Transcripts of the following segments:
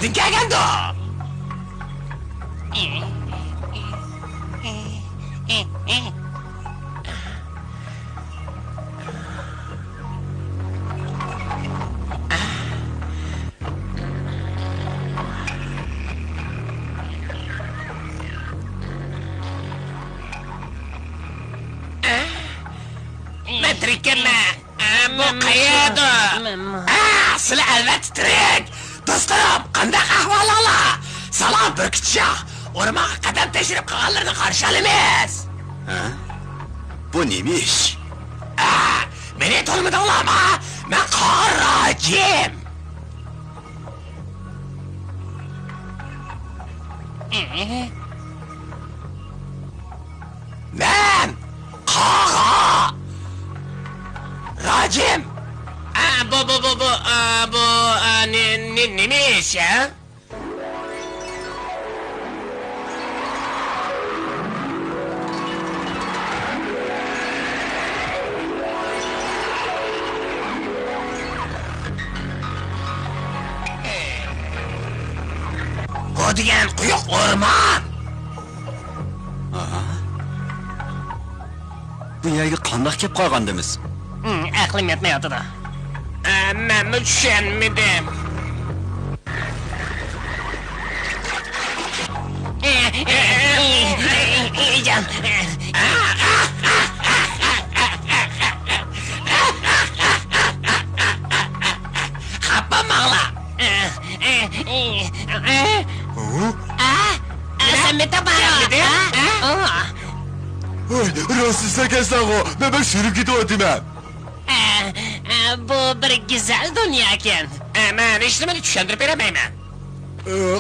Nereden geldi o? Metrikeme, bu kaydı. Sıla elbet titrek. Dostlarım, qanday ahvol-ola? Salom burkitshaq. O'rmonga qadam tashrif qilganlarni qarshi olamiz. Bu nima ish? Meni tanımadinglarmi? Men Qorajim. Men Qağa Rajim. Bu nima ish ya? Bu degan quyuq o'rmon. Bu yerga qanday kelib qolgandimiz? Aqlim yetmayapti. Men tushunmadim. Jan. Xapamanglar. Sen metabara. Rostsa kelsan-ku, men shurib ketyapman. Bu bir güzel dünya ekan. Men hech nimani tushuntirib beramayman.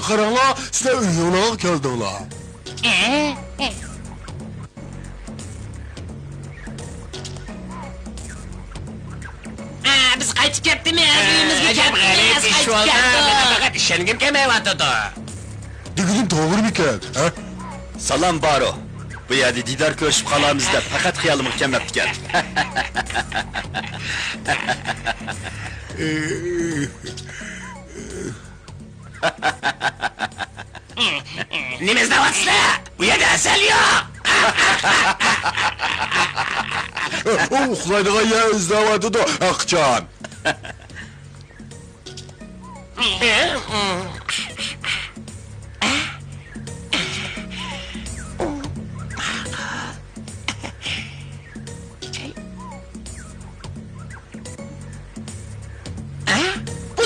Qaranglar, sizlar uyingizga keldinglar. Biz qaytib ketdikmi? Uyimizga ketdik. Ish bo'ldi. Faqat ishongim kelmayapti. Degilim to'g'rimikan? Salom baro. Bu yerda didor ko'rishib qolamiz deb faqat xayolimga kelmabdi ekan. Nima izlayapsizlar? Bu yerda asal yo'q. Uxlaydigan yer izlayapti-da, aqchon.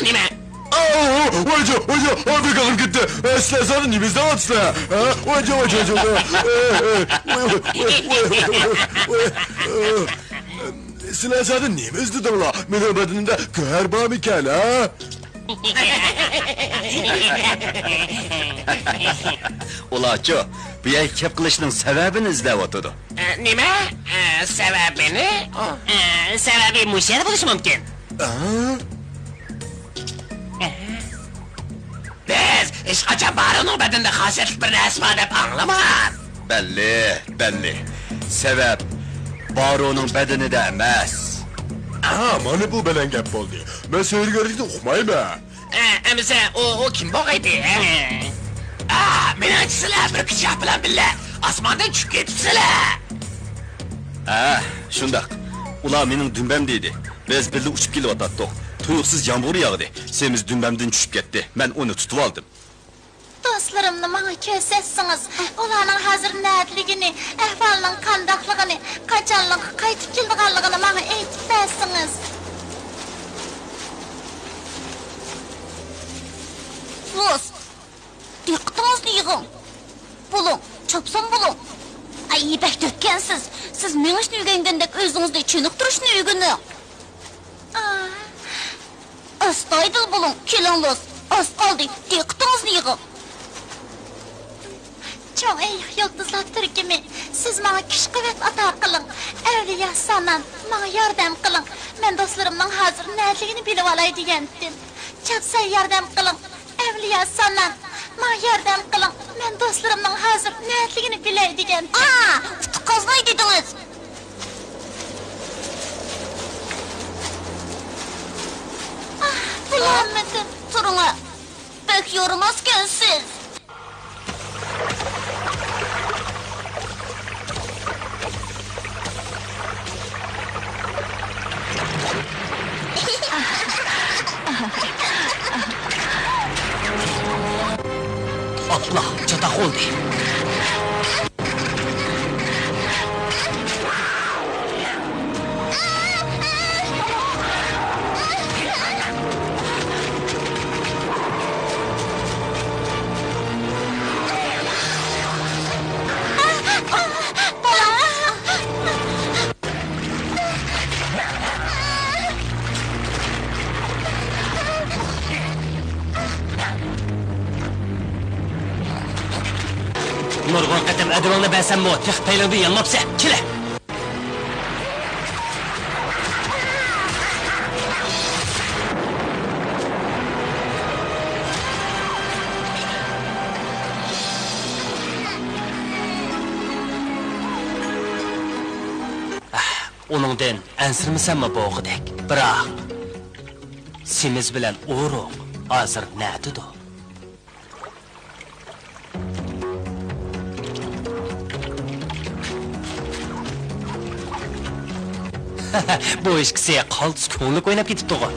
Nima? Hoca, abi kalım gitti. Sizler zaten nimizde atsınlar. Hoca. Sizler zaten nimizde de ula. Benim bedenimde köher bağım iken ha. Ula Joe, bu yay kep kılışının sebebini izlep oturdu. Nima? Sebebini? Sebebi muşyada buluş mümkün. Biz hiç kaçan Baro'nun bedende hasiyetli bir resma dep anlamaz. Belli. Sebep Baro'nun bedeni de emas. Mani bu belen gep oldu. Ben seyir görüşte okumayım ha. Emize o kim bakıydı? Menakçısılar bir kıçak bilen bile asmandan çük getipsiler. Şundak. Ula mening dümbem deydi. Biz birli uçup gelip atattık. Tuyuksuz yağmur yağdı. Semiz dümbemden düşüp gitti. Ben onu tutup aldım. Dostlarımni bana körsetsiniz. Ularning hazır nädligini, ahvalning qandaqligini, qachonlik qaytib keldiganligini bana aytib bersiniz. Los, diqqatingizni yig'ing. Bulun, chopsin bulun. Ay, bek dökkensiz. Siz menishni o'rgangandek o'zingizni chiniqtirishni o'rganing. Astoydil bulun, keling los. Az qoldi, diqqatingizni yig'ing. Çok iyi yıldızlar Türk'ümü, siz bana güç kuvvet ata kılın. Evliya sanan, bana yardım kılın. Ben dostlarımdan hazır nereliğini bilip alay diyendim. Çatsa yardım kılın. Evliya sanan, bana yardım kılın. Ben dostlarımdan hazır nereliğini bilay diyendim. Kızmayı dediniz. Bulamadım. Turuna, pek yorulmazken siz. Allah, çatak oldu. Nurg'un qatam adamını bersem mi o? Tek peylandı yanmapsa, kile! Onundan ensirmisan mı boğudek? Bırak! Simiz bilen uğruq, hazır nädidu? Bu işkisi qaltis ko'nglik o'ynab ketibdi g'o.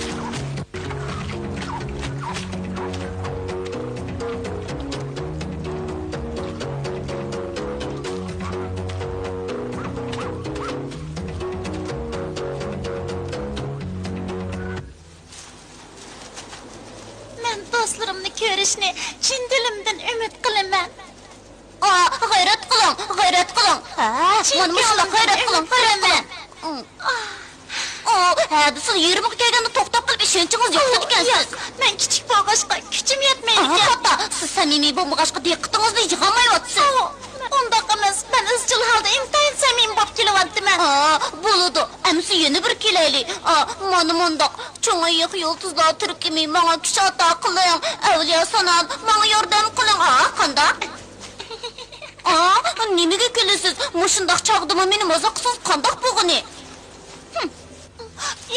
Men dostlarımni ko'rishni chin dilimdan umid qilaman. G'ayrat qiling. Mana mushunday g'ayrat qilaman. Hadi siz 20 kelganda to'xtab qilib ishonchingiz yo'q ekansiz. Men kichik bo'lg'ashqa kuchim yetmaydi. Hatto siz samimiy bo'lmag'ashqa diqqatingizni yig'olmayapsiz. Undaq emas, men izchil holda intayin samimiy bo'lib kelyapman. Bo'ladi. Amsi yana bir kelaylik. Mana mundaq cho'ngoyoq yulduzlar turkimi menga kuch ato qiling. Avliyo sanan menga yordam qiling. Qanday? Nimaga kelasiz? Mushundaq chog'dimi meni mazoq qilsiz qandoq bo'lg'ini?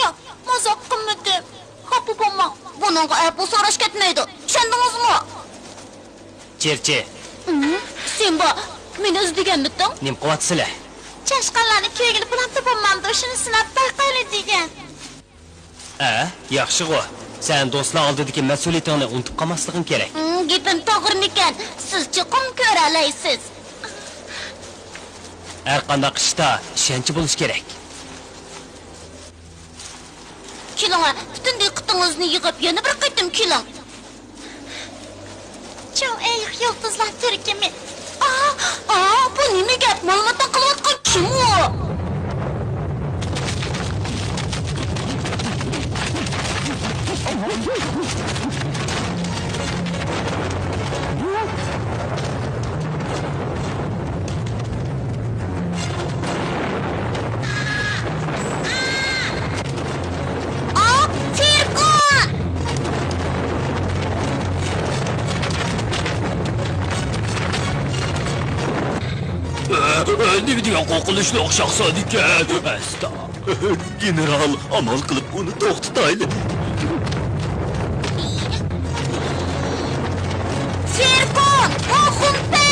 Yo'q, mazoq qilmadim. Xafa bo'lmang. Buningga ayb so'rash ketmaydi. Tushundingizmi? Cherchi. Sınba, meni izlaganmiding? Nim qilyapsizlar? Chashqanlarni ko'ngli bilan topolmamdi, shuni sinab bayqayli degan. Yaxshi g'o. Sen do'stlar oldidagi mas'uliyatingni unutib qolmasliging kerak. Gapim to'g'rimikan? Siz chiqim ko'ra olasiz. Har qanday ishda ishonchi bo'lish kerak. keling, bütün diqqətinizini yığıb yana bir qaytım keling. Çoğ ayiq yıldızlar türkümü. Bu nima gap? Ma'lumotdan qilayotgan kim u? Ne diye qoqulishni o'xshaqsan ekan. Asta. General, amal qilib uni to'xtatayli. Serkon, qo'xumpa!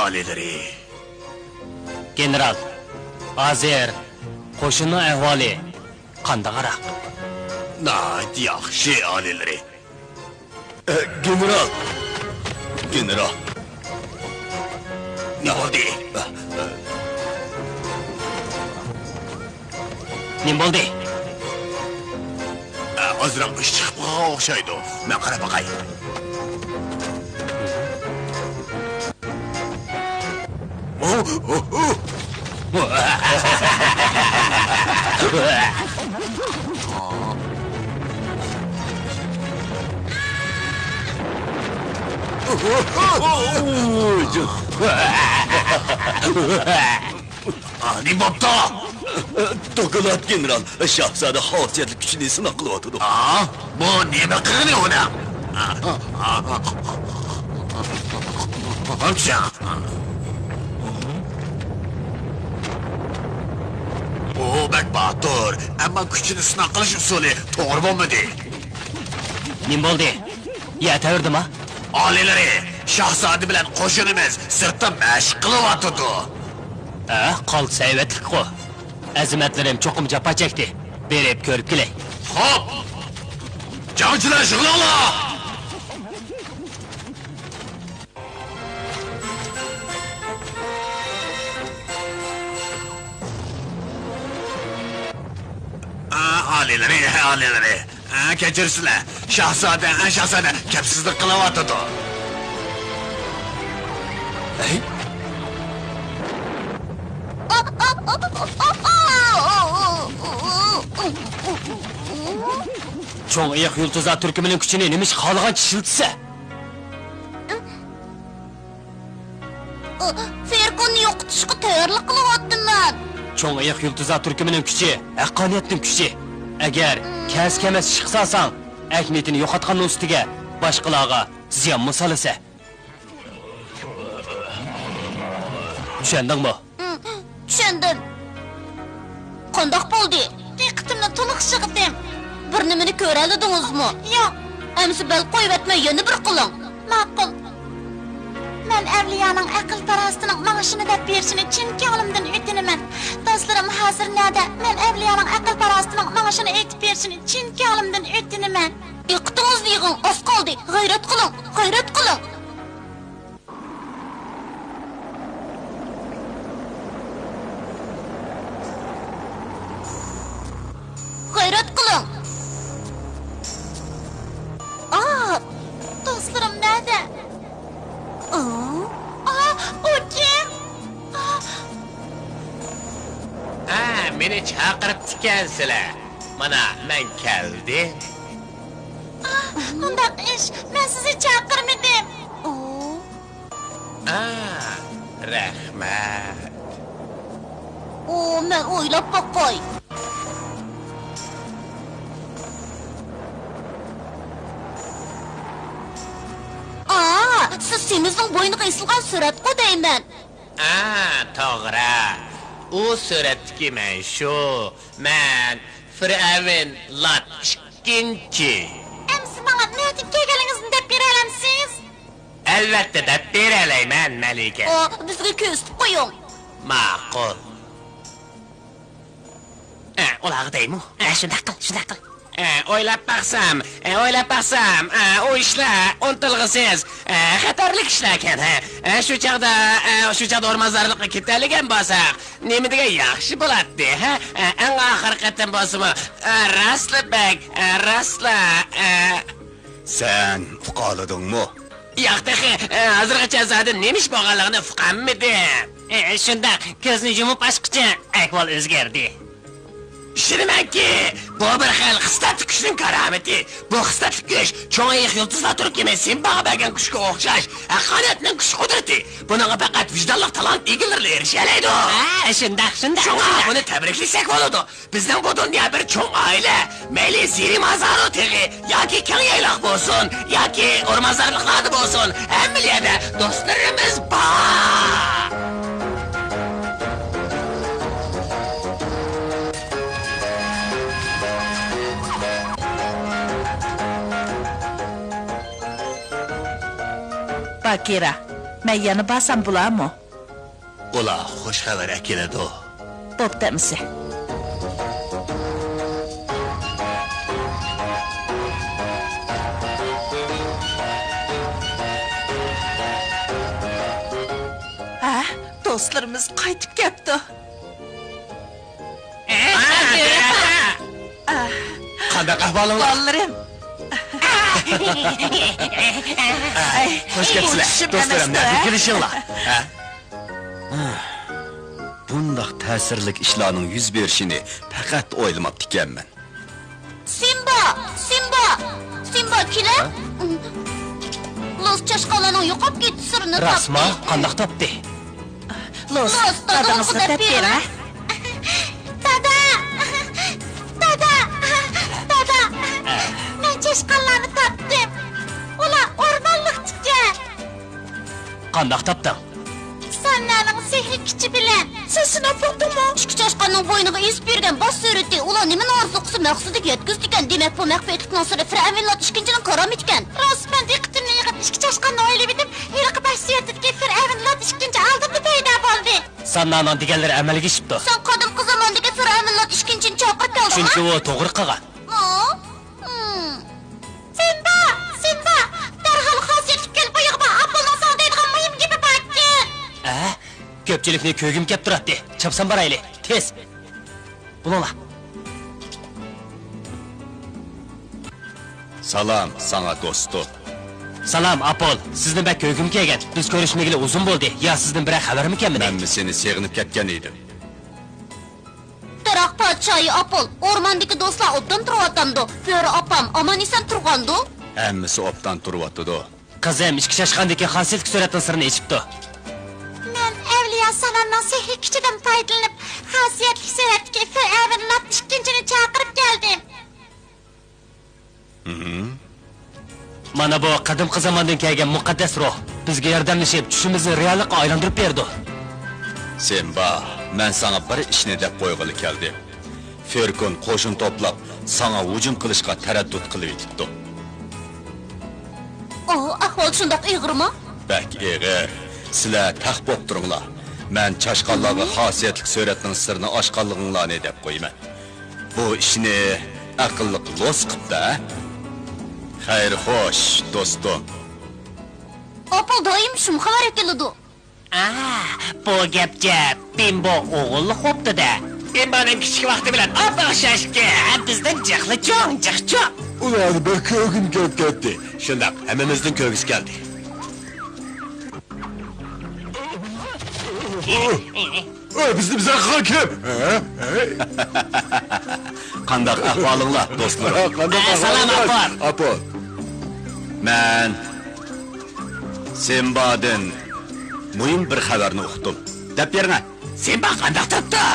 Alileri. General, hozir qo'shinning ahvoli qandaqaroq? Nayt yaxshi alileri. General. General. Ne oldu? Nim bo'ldi? Azroq ish chiqib qolgan o'xshaydi. Men qarab boqay. Ne bopta? To'qilat general, shahzoda xosiyatli kuchini sinab qilyapti. Bu nima qildi uni? O bak Batur, ama kuchini sinab qilish usuli to'g'ri bo'lmadi. Nim bo'ldi? Yetaverdim ha? Alileri, shahzoda bilan qo'shinimiz sirtda mashq qilyapti. Qol sayvetlik qo'y. Azimatlarim cho'qim jafo chekdi. Berib ko'rib kelay. Xo'p. Jangchilar shug'ullanla. Alileri. Kechirsizlar. Shahzoda kapsizlik qilyapti. Çoğ ayak yıldızlar türkümünün küçüğüne neymiş xalığan çişiltisi? Ferkonni yo'qotishga tayyorlik qilyaptim men. Çoğ ayak yıldızlar türkümünün küçüğü, haqqoniyatning küçüğü. Agar kas-kamas ish qilsang, ahniyatini yo'qotgan ustiga boshqalarga ziyon misolasa. Tushundingmi? Tushundim. Qandoq bo'ldi? Diqqatimni to'liq yig'dim. Bir nimani ko'ra oldingizmi? Yo'q. Amsi bal qo'yib etmay yana bir qiling. Ma'qul. Men avliyoning aql parastining ma'ashini deb berishini chin ko'nglimdan o'tinaman. Do'stlarim hozir nada? Men avliyoning aql parastining ma'ashini aytib berishini chin ko'nglimdan o'tinaman. Diqqatingizni yig'ing, oz qoldi. G'ayrat qiling, g'ayrat qiling. G'ayrat qiling. Do'stlarim nada? O kim? Meni chaqirib tikansizlar. Mana men keldim. Undaq ish, men sizni chaqirmadim. Rahmat. Men o'ylab boqay. Siz semizning bo'yniga isilgan suratga deyman. To'g'ri. U suratdagi men shu. Men Firavun Lot 2. Amsi menga nima deb kelganingizni deb bera olamsiz? Albatta deb beralayman, Malika. Bizga ko'rsatib qo'ying. Ma'qul. Ularga deymi? Shunday qil. O'ylab baxsam, o ishlar untilg'isiz, xatarlik ishlar ekan. Shu chaqda o'rmozorlikqa ketadigan bo'lsak, nima degan yaxshi bo'ladi, ha? Eng oxir qatim bo'lsa-mu, rastla. Sen uqoladingmi? Yo'q, hozirgacha zadim nima ish bo'lganligini uqammidim. Shunda ko'zni yumib ochqicha ahvol o'zgardi. Ishonimanki, bu bir xil xislat kuchning karomati. Bu xislat kuch cho'ng oyoq yulduzlar turkimi Sинбаga bergan kuchga o'xshash haqiqatning kuch qudrati. Bunaqa faqat vijdonli talant egalari erisha oladi. Shunday. Shunga buni tabriklasak bo'ladi. Bizning bu dunyo bir cho'ng oila. Mayli siri mazaro teg'i yoki keng yayloq bo'lsin, yoki o'rmozorliklarda bo'lsin, hammalarda do'stlarimiz bor. Bakira, men yana basam bularmi? Ular xush xabar keladi. Bo'ptimi? Do'stlarimiz qaytib keldi. Qanday ahvoling? Bolalarim. Hoş geldinizler. Dostlarım, nerede girişinler? Bundaq ta'sirlik ishlarning yuz berishini faqat o'ylamabdi ekanman. Синба kela. Los chashqalaning yo'qolib ketdi sirini topdi. Rasma, qandoq topdi? Los, dadamizga deb ber, ha? Dada. Men chashqalarni topdim. Ular o'rmonlikda. Qandoq topding? Sanlarning sehri kuchi bilan. Sesini bo'ldimi? Ikki chashqaning bo'yniga iz bergan bosh surati. Ular nimani orzu qilsa maqsadiga yetkazdi ekan. Demak, bu maxfiyatlikning siri Fir'avnlar ishkinchining karomat ekan. Rostman diqqatimni yig'ib ikki chashqanni o'ylab edim. Yilqi bosh suratidagi Fir'avnlar ishkinchi oldimda paydo bo'ldi. Sanlarning deganlari amalga oshibdi. Sen qadimgi zamondagi Fir'avnlar ishkinchini chaqirib kelding. Chunki u to'g'ri qilgan. Sинба, darhol xosiyatli kelib yig'ma. Apolning sog'daydigan muhim gibi bakki. Ko'pchilikni ko'gim kelib turadi. Chapsan borayli, tez. Buningla. Salam sana do'stim. Salam Apol, sizni bak ko'gim kelgan. Biz ko'rishmagili uzun bo'ldi. Ya sizdan biror xabarmikanmi? Men seni seg'inib ketgan edim. Daraxt podshoyi Apol, o'rmondagi do'stlar obdan turyapti. Bo'ri opam omon-eson turgandi. Hammasi obdan turyapti-da. Qizim ichki chashqandagi xosiyatli suratning sirini eshitdi. Men avliyo Salamning sehri kuchidan foydalanib, xosiyatli suratga Fir'avnlar ishkinchini chaqirib keldim. Mana bu qadimgi zamondan kelgan muqaddas ruh bizga yordamlashib, tushimizni reallikqa aylantirib berdi. Sинба, men sana bir ishni deb qo'yg'ili keldim. Ferkon qo'shin to'plab, sana hujum qilishga taraddud qilib etibdi. Ahvol shundoq ig'irmi? Bak ig'ir. Sizlar taq bo'p turinglar. Men chashqonlarga xosiyatli suratning sirini oshqanliginglarni deb qo'yman. Bu ishni aqlli los qilibdi. Xayr xo'sh, do'stim. Apol doim shum xabar keladi. Bu gapga Bimbo o'g'il xo'pdi-da. Bimboning kichik vaqti bilan o'xshashga bizdan jahli cho'ng. Ular bir ko'gim kelib ketdi. Shundaq, hammamizning ko'gis keldi. Biza hakim. Qanday ahvolinglar, do'stlarim? Salom Apol. Men Sинбадан muhim bir xabarni uqdim. Deb bering. Sинба qanday topdi?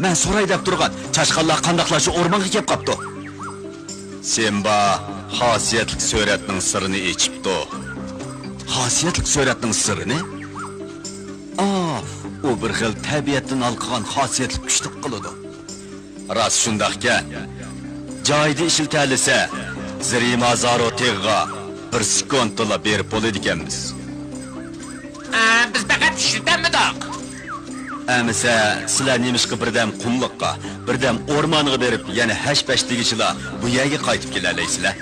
Men so'ray deb turgan chashqonlar qandoqlashi o'rmonga kelib qopti. Sинба xosiyatli suratning sirini echibdi. Xosiyatli suratning sirini? U bir xil tabiatdan olgan xosiyatli kuchni qiladi. Rost shundaqkan. Joyda ishiltalisa, zirima zaro teg'a bir sekundla berib bo'ladi ekanmiz. Biz faqat ishlatammidoq. Әмісә, сілер немішкі бірдәм құмлыққа, бірдәм орманға беріп, яны әш-пәштігішіла bu yerге қайтып келәлейсілер.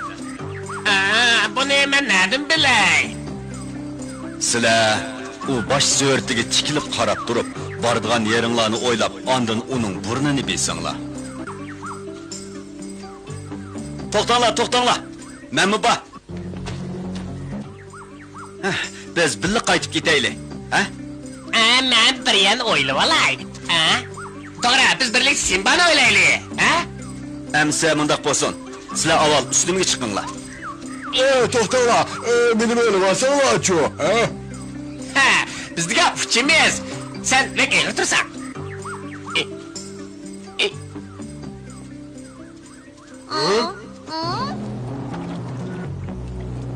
Bunu mən nədim bilək? Сілер, o baş söğürtіге tikilip qarab durub, bardığan yerinlarını oylap, andın onun burnunu bilsinler. Toxtаңlar. Mən mi ba? Biz birlik qaytib ketəyli. Mən bir yan oylu olay. Doğru, biz birlik Sinbani oylaylı. Əmsə, mındaq bolsun. Sizlər aval üstümge çıxınlar. Toxtala, benim öyle varsan var ki o. Bizdiga uçimiz. Sen bek eğri tursan.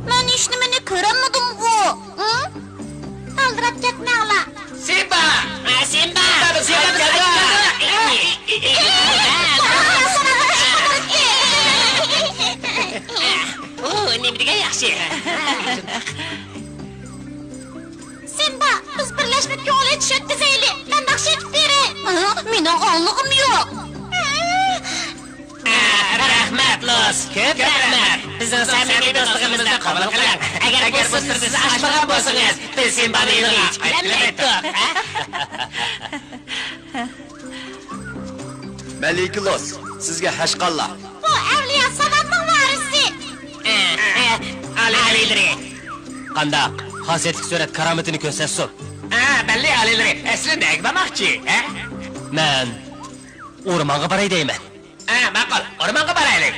Ben işlemini göremedim bu. Kaldırıp gitme ala. Simba! Simba! Nimdiga yaxshi. Simba, biz birleşmek yolu yetişet bizeyli. Ben nakş etip biri. Mine anlığım yok. Rahmat Los, ko'p rahmat. Bizning samimiy do'stligimizni qabul qiling. Agar bu sirni siz ochmagan bo'lsangiz, biz Simbani yo'liga hech qilmaydik. Maliki Los, sizga hashqallar. Bu evliya sanatning varisi. Alileri. Qandaq, xosiyetlik surat karomatini ko'rsatsin. Belli alileri. Asli nega demoqchi? Men o'rmonga boray deyman. Ma'qul, o'rmonga boraylik.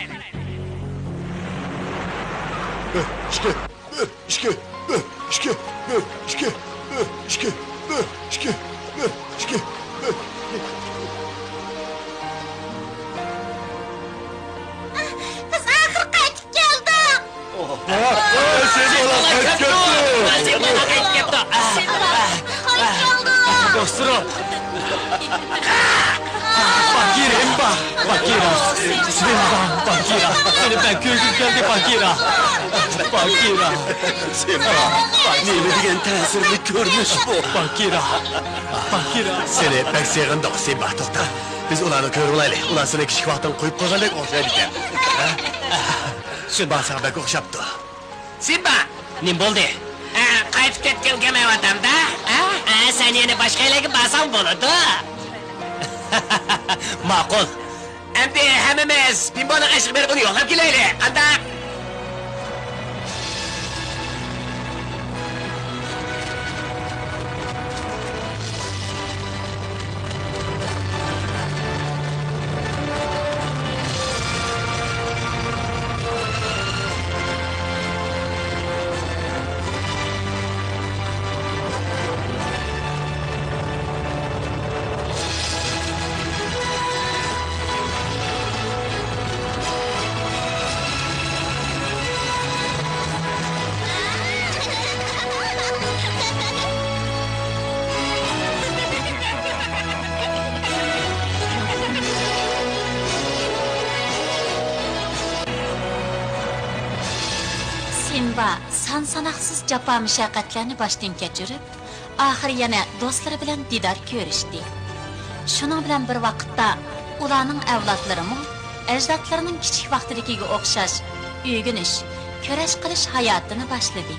Biz ahir qaytib keldik. Dostum. Bakira. Bakira. Seni ben köygüm geldi Bakira. Neyme degen tesirli görmüş bu. Bakira. Seni pek sevgindik Sınba toxta. Biz ularni ko'rib olaylik. Ular seni kichik vaqtdan qo'yib qo'ygandek o'xshaydi ekan. Sınba sana pek o'xshabdi. Simba! Nim bo'ldi? Qaytib ketgan kelmayaptimda. Sen yana boshqa yerga borsang bo'ladi. Ma'qul. Endi hammamiz Pimboni ashq berib uni yo'qlab kelaylik. Qanday? Sınba, san-sanoqsiz jafo mushaqqatlarni boshdan kechirib, oxiri yana do'stlari bilan didor ko'rishdi. Shuning bilan bir vaqtda ularning avlodlarimi ajdodlarining kichik vaqtidagiga o'xshash o'rganish, kurash qilish hayotini boshladi.